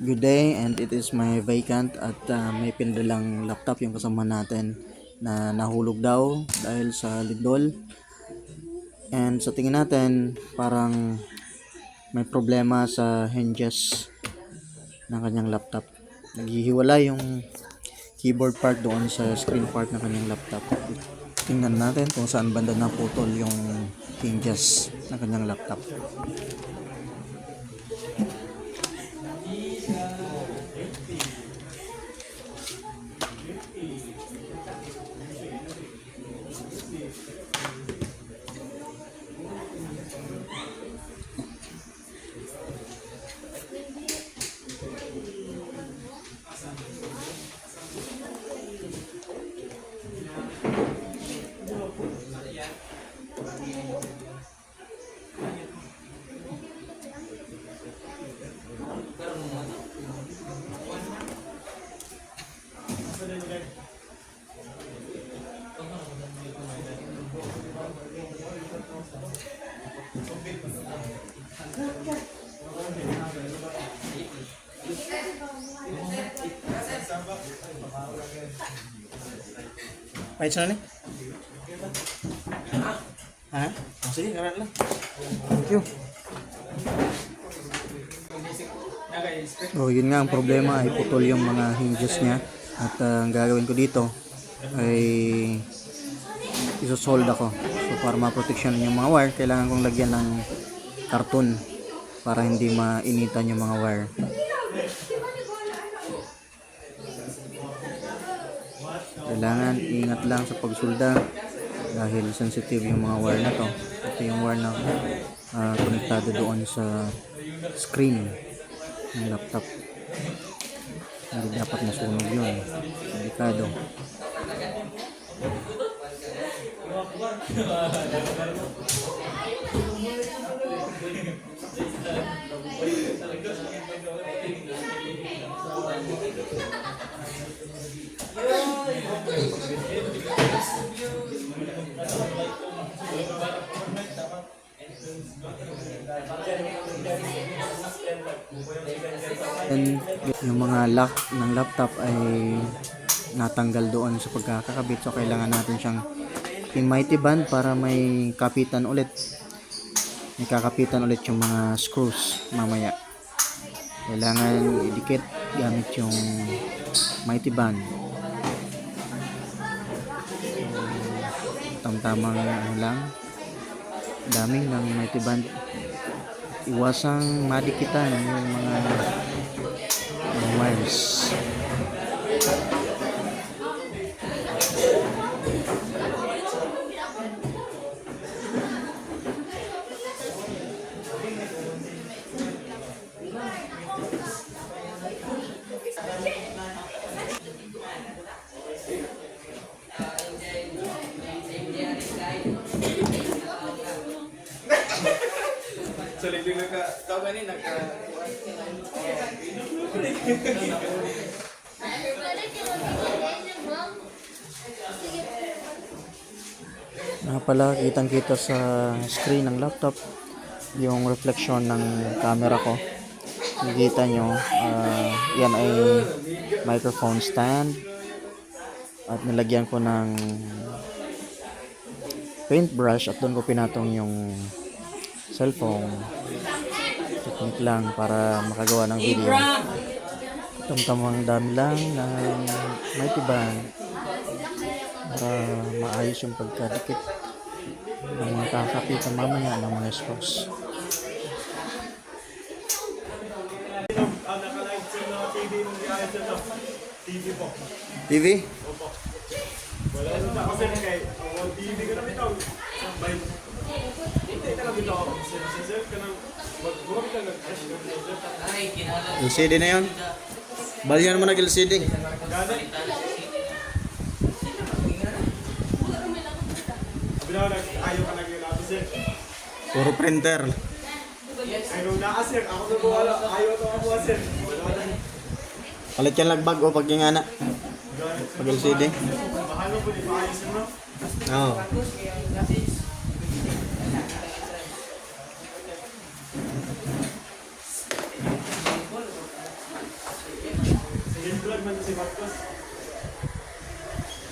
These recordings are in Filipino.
Good day, and it is my vacant at may pinadalang laptop yung kasama natin na nahulog daw dahil sa lindol. And sa tingin natin parang may problema sa hinges ng kanyang laptop. Naghihiwala yung keyboard part doon sa screen part ng kanyang laptop. Tingnan natin kung saan banda naputol yung hinges ng kanyang laptop. Pahit sana ni? Ha? Sige, karan lang. Thank you. Yun nga ang problema ay putol yung mga hinges niya. At ang gagawin ko dito ay isosold ako. So para ma-protection yung mga wire, kailangan kong lagyan ng karton para hindi mainitan yung mga wire. Kailangan ingat lang sa pagsulda dahil sensitive yung mga wire na to. Ito yung wire na konektado doon sa screen ng laptop. Hindi dapat masunog yun. Delikado. And yung mga lock ng laptop ay natanggal doon sa pagkakakabit, so kailangan natin siyang i-mighty band para may kapitan ulit. May kakapitan ulit yung mga screws mamaya. Kailangan idikit gamit yung mighty band. Tamtamang ano lang, daming ng mighty band. Iwasang madikitan yung mga wires. So, liglig tao ganin, Pala kitang-kita sa screen ng laptop yung reflection ng camera ko. Nakikita nyo, yan ay microphone stand at nilagyan ko ng paintbrush at doon ko pinatong yung cellphone. Technique lang para makagawa ng video. Tamtamang dami lang ng mighty band para maayos yung pagkadikit ng mga kakapitan mamaya ng mga screws. TV? Opo. Wala na kasi kay TV ka na bitaw. Hindi ka na bitaw. Sir ka na mag-gumamit ka nag-cash ka. LCD na yun. Balyan mo nag-LCD. Bitaw ayaw ka nag-lapis sir. Puro printer. Ayaw na sir. Ako na wala. Ayaw to ako sir. Palit yan lagbag o pag yung anak. Pag LCD. Mahalo po di ba ayos mo? Oo. lang si Marcos.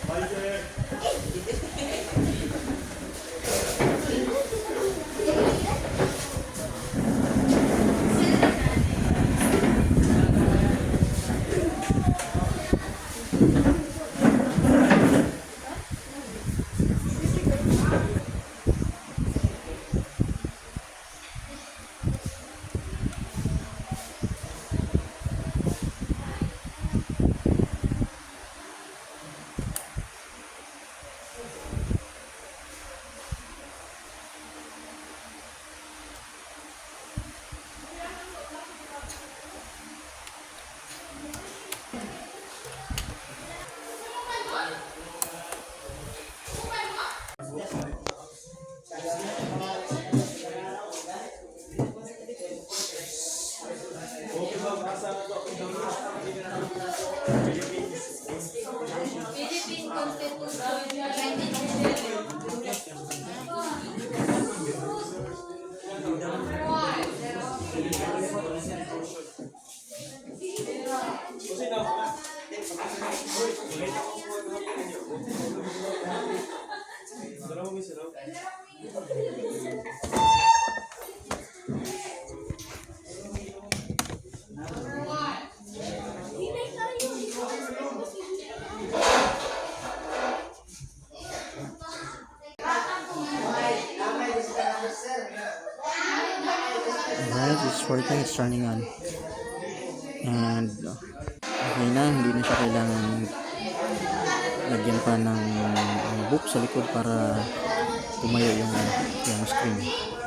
Bye, sir. Philippine Constitution 2020. Kasi na, dalawa mo sila. Alright, it's working, it's turning on. And okay na, hindi na siya kailangan lagyan pa ng book sa likod para tumayo yung screen.